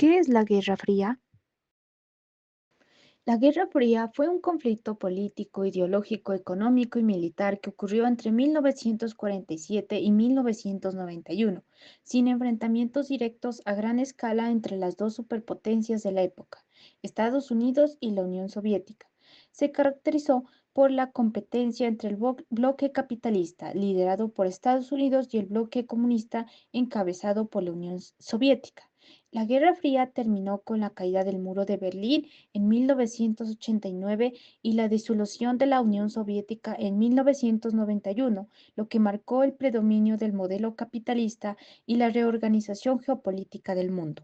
¿Qué es la Guerra Fría? La Guerra Fría fue un conflicto político, ideológico, económico y militar que ocurrió entre 1947 y 1991, sin enfrentamientos directos a gran escala entre las dos superpotencias de la época, Estados Unidos y la Unión Soviética. Se caracterizó por la competencia entre el bloque capitalista, liderado por Estados Unidos, y el bloque comunista, encabezado por la Unión Soviética. La Guerra Fría terminó con la caída del muro de Berlín en 1989 y la disolución de la Unión Soviética en 1991, lo que marcó el predominio del modelo capitalista y la reorganización geopolítica del mundo.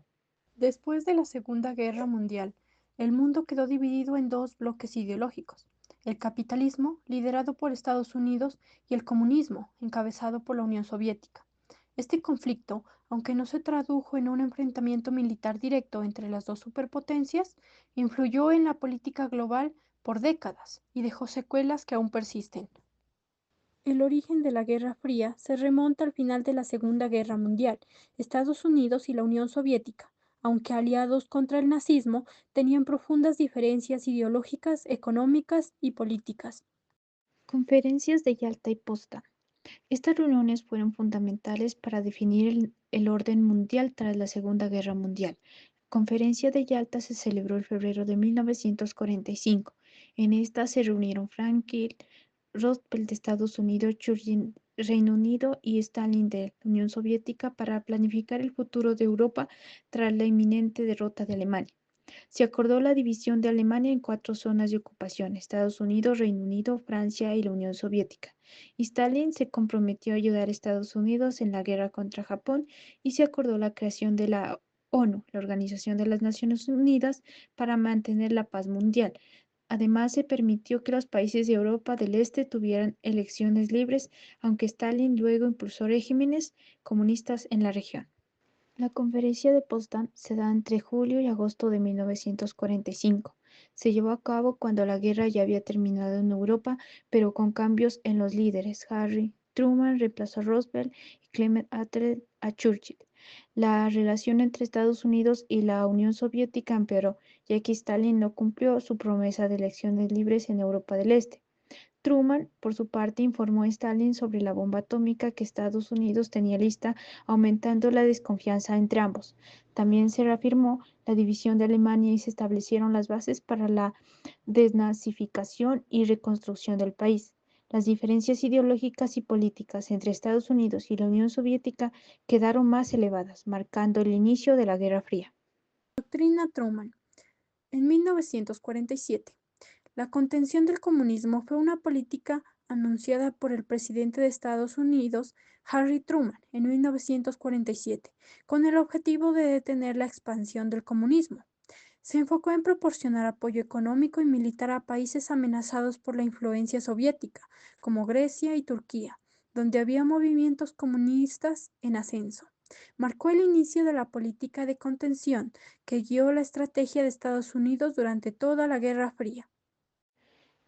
Después de la Segunda Guerra Mundial, el mundo quedó dividido en dos bloques ideológicos: el capitalismo, liderado por Estados Unidos, y el comunismo, encabezado por la Unión Soviética. Este conflicto, aunque no se tradujo en un enfrentamiento militar directo entre las dos superpotencias, influyó en la política global por décadas y dejó secuelas que aún persisten. El origen de la Guerra Fría se remonta al final de la Segunda Guerra Mundial. Estados Unidos y la Unión Soviética, aunque aliados contra el nazismo, tenían profundas diferencias ideológicas, económicas y políticas. Conferencias de Yalta y Potsdam. Estas reuniones fueron fundamentales para definir el orden mundial tras la Segunda Guerra Mundial. La Conferencia de Yalta se celebró en febrero de 1945. En esta se reunieron Franklin Roosevelt de Estados Unidos, Churchill Reino Unido y Stalin de la Unión Soviética para planificar el futuro de Europa tras la inminente derrota de Alemania. Se acordó la división de Alemania en cuatro zonas de ocupación: Estados Unidos, Reino Unido, Francia y la Unión Soviética. Y Stalin se comprometió a ayudar a Estados Unidos en la guerra contra Japón, y se acordó la creación de la ONU, la Organización de las Naciones Unidas, para mantener la paz mundial. Además, se permitió que los países de Europa del Este tuvieran elecciones libres, aunque Stalin luego impulsó regímenes comunistas en la región. La Conferencia de Potsdam se da entre julio y agosto de 1945. Se llevó a cabo cuando la guerra ya había terminado en Europa, pero con cambios en los líderes. Harry Truman reemplazó a Roosevelt y Clement Attlee a Churchill. La relación entre Estados Unidos y la Unión Soviética empeoró, ya que Stalin no cumplió su promesa de elecciones libres en Europa del Este. Truman, por su parte, informó a Stalin sobre la bomba atómica que Estados Unidos tenía lista, aumentando la desconfianza entre ambos. También se reafirmó la división de Alemania y se establecieron las bases para la desnazificación y reconstrucción del país. Las diferencias ideológicas y políticas entre Estados Unidos y la Unión Soviética quedaron más elevadas, marcando el inicio de la Guerra Fría. Doctrina Truman. En 1947, la contención del comunismo fue una política anunciada por el presidente de Estados Unidos, Harry Truman, en 1947, con el objetivo de detener la expansión del comunismo. Se enfocó en proporcionar apoyo económico y militar a países amenazados por la influencia soviética, como Grecia y Turquía, donde había movimientos comunistas en ascenso. Marcó el inicio de la política de contención que guió la estrategia de Estados Unidos durante toda la Guerra Fría.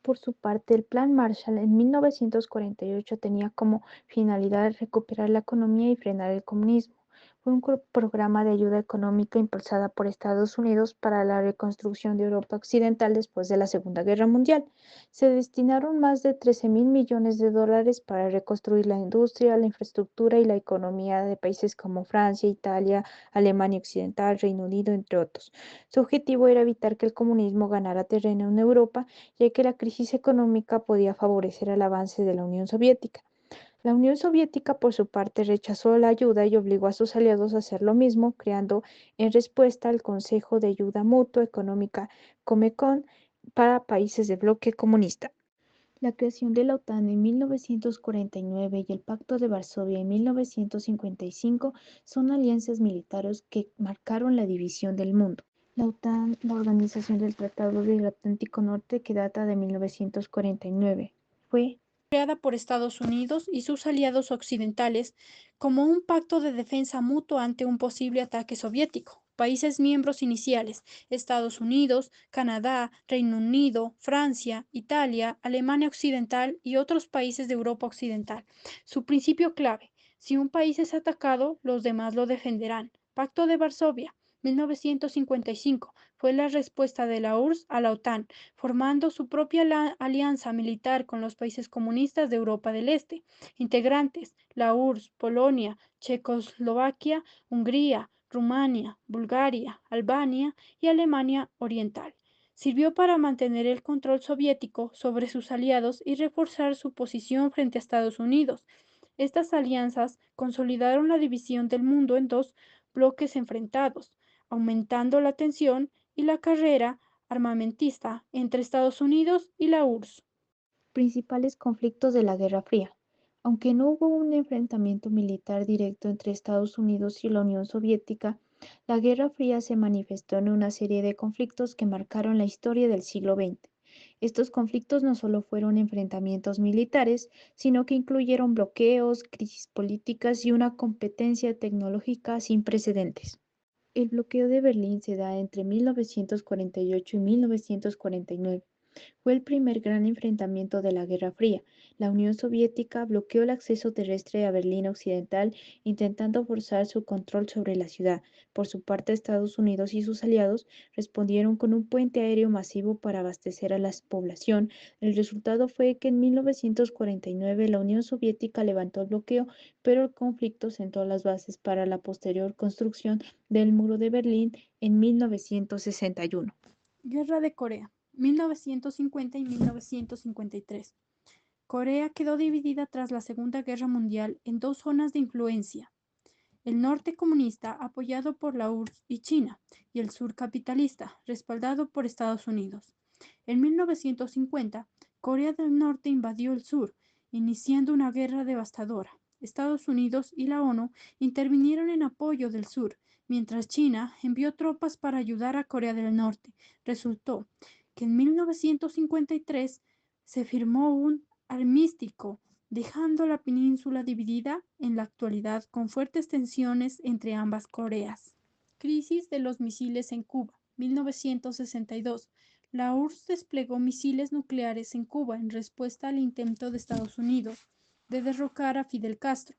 Por su parte, el Plan Marshall en 1948 tenía como finalidad recuperar la economía y frenar el comunismo. Fue un programa de ayuda económica impulsada por Estados Unidos para la reconstrucción de Europa Occidental después de la Segunda Guerra Mundial. Se destinaron más de 13.000 millones de dólares para reconstruir la industria, la infraestructura y la economía de países como Francia, Italia, Alemania Occidental, Reino Unido, entre otros. Su objetivo era evitar que el comunismo ganara terreno en Europa, ya que la crisis económica podía favorecer el avance de la Unión Soviética. La Unión Soviética, por su parte, rechazó la ayuda y obligó a sus aliados a hacer lo mismo, creando en respuesta el Consejo de Ayuda Mutua Económica Comecon para países del bloque comunista. La creación de la OTAN en 1949 y el Pacto de Varsovia en 1955 son alianzas militares que marcaron la división del mundo. La OTAN, la Organización del Tratado del Atlántico Norte, que data de 1949, fue Creada por Estados Unidos y sus aliados occidentales como un pacto de defensa mutua ante un posible ataque soviético. Países miembros iniciales: Estados Unidos, Canadá, Reino Unido, Francia, Italia, Alemania Occidental y otros países de Europa Occidental. Su principio clave: si un país es atacado, los demás lo defenderán. Pacto de Varsovia. 1955 fue la respuesta de la URSS a la OTAN, formando su propia alianza militar con los países comunistas de Europa del Este, integrantes la URSS, Polonia, Checoslovaquia, Hungría, Rumania, Bulgaria, Albania y Alemania Oriental. Sirvió para mantener el control soviético sobre sus aliados y reforzar su posición frente a Estados Unidos. Estas alianzas consolidaron la división del mundo en dos bloques enfrentados, aumentando la tensión y la carrera armamentista entre Estados Unidos y la URSS. Principales conflictos de la Guerra Fría. Aunque no hubo un enfrentamiento militar directo entre Estados Unidos y la Unión Soviética, la Guerra Fría se manifestó en una serie de conflictos que marcaron la historia del siglo XX. Estos conflictos no solo fueron enfrentamientos militares, sino que incluyeron bloqueos, crisis políticas y una competencia tecnológica sin precedentes. El bloqueo de Berlín se da entre 1948 y 1949. Fue el primer gran enfrentamiento de la Guerra Fría. La Unión Soviética bloqueó el acceso terrestre a Berlín Occidental, intentando forzar su control sobre la ciudad. Por su parte, Estados Unidos y sus aliados respondieron con un puente aéreo masivo para abastecer a la población. El resultado fue que en 1949 la Unión Soviética levantó el bloqueo, pero el conflicto sentó las bases para la posterior construcción del Muro de Berlín en 1961. Guerra de Corea, 1950 y 1953. Corea quedó dividida tras la Segunda Guerra Mundial en dos zonas de influencia: el norte comunista, apoyado por la URSS y China, y el sur capitalista, respaldado por Estados Unidos. En 1950, Corea del Norte invadió el sur, iniciando una guerra devastadora. Estados Unidos y la ONU intervinieron en apoyo del sur, mientras China envió tropas para ayudar a Corea del Norte. Resultó que en 1953 se firmó un armisticio, dejando la península dividida en la actualidad con fuertes tensiones entre ambas Coreas. Crisis de los misiles en Cuba, 1962. La URSS desplegó misiles nucleares en Cuba en respuesta al intento de Estados Unidos de derrocar a Fidel Castro.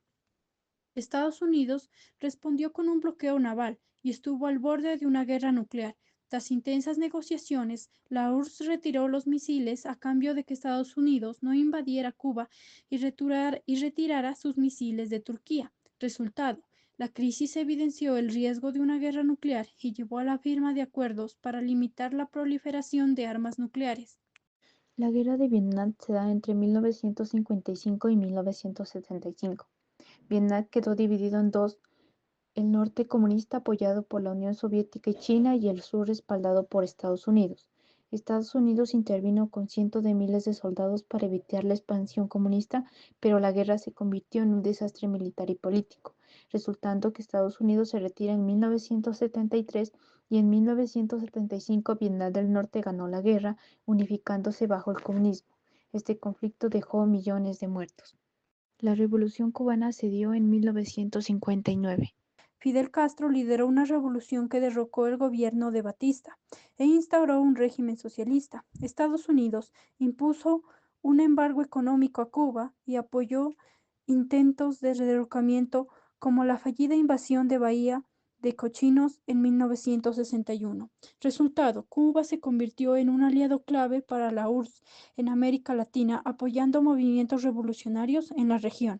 Estados Unidos respondió con un bloqueo naval y estuvo al borde de una guerra nuclear. Tras intensas negociaciones, la URSS retiró los misiles a cambio de que Estados Unidos no invadiera Cuba y retirara sus misiles de Turquía. Resultado: la crisis evidenció el riesgo de una guerra nuclear y llevó a la firma de acuerdos para limitar la proliferación de armas nucleares. La Guerra de Vietnam se da entre 1955 y 1975. Vietnam quedó dividido en dos: el norte comunista apoyado por la Unión Soviética y China y el sur respaldado por Estados Unidos. Estados Unidos intervino con cientos de miles de soldados para evitar la expansión comunista, pero la guerra se convirtió en un desastre militar y político, resultando que Estados Unidos se retira en 1973 y en 1975 Vietnam del Norte ganó la guerra, unificándose bajo el comunismo. Este conflicto dejó millones de muertos. La Revolución cubana se dio en 1959. Fidel Castro lideró una revolución que derrocó el gobierno de Batista e instauró un régimen socialista. Estados Unidos impuso un embargo económico a Cuba y apoyó intentos de derrocamiento como la fallida invasión de Bahía de Cochinos en 1961. Resultado: Cuba se convirtió en un aliado clave para la URSS en América Latina, apoyando movimientos revolucionarios en la región.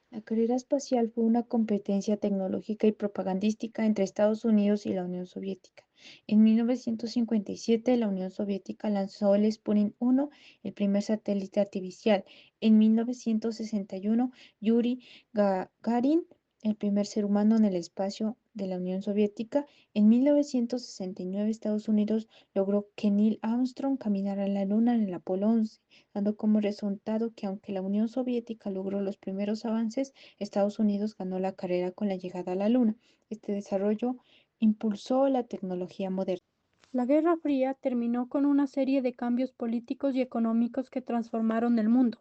La carrera espacial fue una competencia tecnológica y propagandística entre Estados Unidos y la Unión Soviética. En 1957, la Unión Soviética lanzó el Sputnik 1, el primer satélite artificial. En 1961, Yuri Gagarin, el primer ser humano en el espacio de la Unión Soviética. En 1969, Estados Unidos logró que Neil Armstrong caminara en la Luna en el Apolo 11, dando como resultado que aunque la Unión Soviética logró los primeros avances, Estados Unidos ganó la carrera con la llegada a la Luna. Este desarrollo impulsó la tecnología moderna. La Guerra Fría terminó con una serie de cambios políticos y económicos que transformaron el mundo.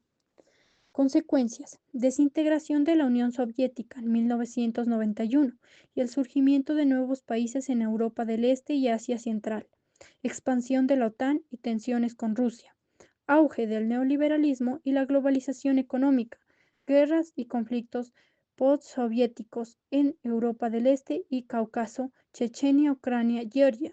Consecuencias: desintegración de la Unión Soviética en 1991 y el surgimiento de nuevos países en Europa del Este y Asia Central. Expansión de la OTAN y tensiones con Rusia. Auge del neoliberalismo y la globalización económica. Guerras y conflictos postsoviéticos en Europa del Este y Cáucaso, Chechenia, Ucrania, Georgia.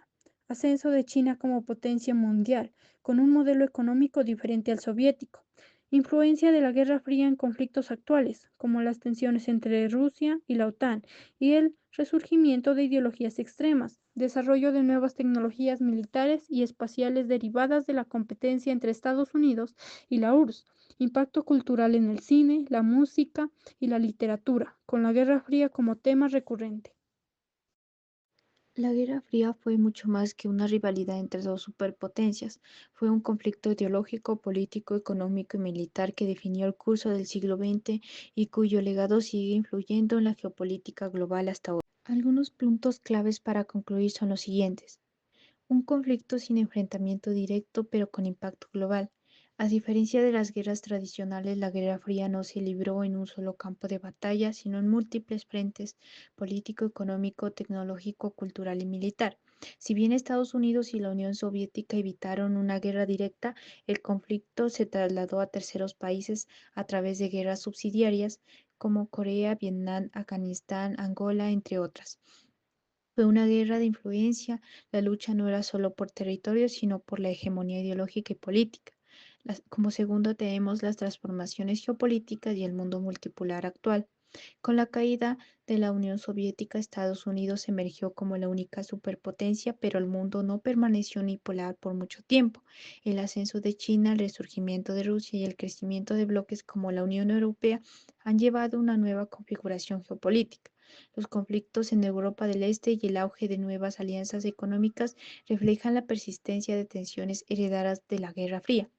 Ascenso de China como potencia mundial, con un modelo económico diferente al soviético. Influencia de la Guerra Fría en conflictos actuales, como las tensiones entre Rusia y la OTAN, y el resurgimiento de ideologías extremas, desarrollo de nuevas tecnologías militares y espaciales derivadas de la competencia entre Estados Unidos y la URSS, impacto cultural en el cine, la música y la literatura, con la Guerra Fría como tema recurrente. La Guerra Fría fue mucho más que una rivalidad entre dos superpotencias. Fue un conflicto ideológico, político, económico y militar que definió el curso del siglo XX y cuyo legado sigue influyendo en la geopolítica global hasta ahora. Algunos puntos claves para concluir son los siguientes. Un conflicto sin enfrentamiento directo, pero con impacto global. A diferencia de las guerras tradicionales, la Guerra Fría no se libró en un solo campo de batalla, sino en múltiples frentes: político, económico, tecnológico, cultural y militar. Si bien Estados Unidos y la Unión Soviética evitaron una guerra directa, el conflicto se trasladó a terceros países a través de guerras subsidiarias como Corea, Vietnam, Afganistán, Angola, entre otras. Fue una guerra de influencia. La lucha no era solo por territorio, sino por la hegemonía ideológica y política. Como segundo tenemos las transformaciones geopolíticas y el mundo multipolar actual. Con la caída de la Unión Soviética, Estados Unidos emergió como la única superpotencia, pero el mundo no permaneció unipolar por mucho tiempo. El ascenso de China, el resurgimiento de Rusia y el crecimiento de bloques como la Unión Europea han llevado a una nueva configuración geopolítica. Los conflictos en Europa del Este y el auge de nuevas alianzas económicas reflejan la persistencia de tensiones heredadas de la Guerra Fría.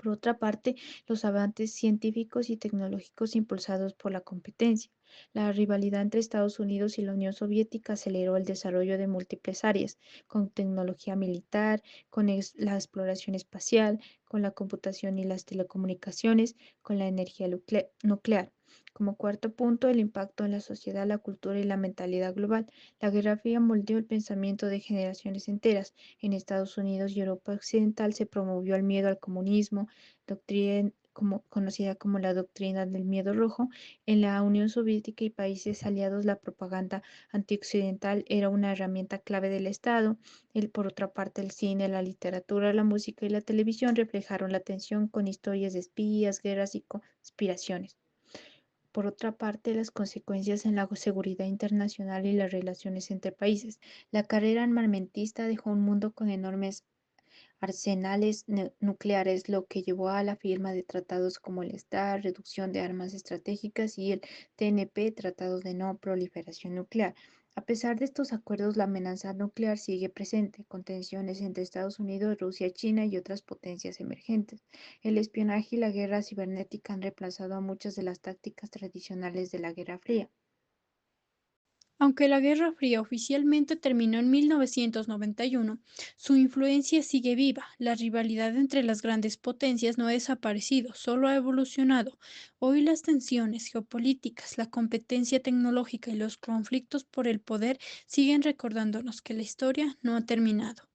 Por otra parte, los avances científicos y tecnológicos impulsados por la competencia. La rivalidad entre Estados Unidos y la Unión Soviética aceleró el desarrollo de múltiples áreas, con tecnología militar, con la exploración espacial, con la computación y las telecomunicaciones, con la energía nuclear. Como cuarto punto, el impacto en la sociedad, la cultura y la mentalidad global. La Guerra Fría moldeó el pensamiento de generaciones enteras. En Estados Unidos y Europa Occidental se promovió el miedo al comunismo, conocida como la doctrina del miedo rojo. En la Unión Soviética y países aliados, la propaganda antioccidental era una herramienta clave del Estado. Por otra parte, el cine, la literatura, la música y la televisión reflejaron la tensión con historias de espías, guerras y conspiraciones. Por otra parte, las consecuencias en la seguridad internacional y las relaciones entre países. La carrera armamentista dejó un mundo con enormes arsenales nucleares, lo que llevó a la firma de tratados como el START, reducción de armas estratégicas, y el TNP, tratados de no proliferación nuclear. A pesar de estos acuerdos, la amenaza nuclear sigue presente, con tensiones entre Estados Unidos, Rusia, China y otras potencias emergentes. El espionaje y la guerra cibernética han reemplazado a muchas de las tácticas tradicionales de la Guerra Fría. Aunque la Guerra Fría oficialmente terminó en 1991, su influencia sigue viva. La rivalidad entre las grandes potencias no ha desaparecido, solo ha evolucionado. Hoy las tensiones geopolíticas, la competencia tecnológica y los conflictos por el poder siguen recordándonos que la historia no ha terminado.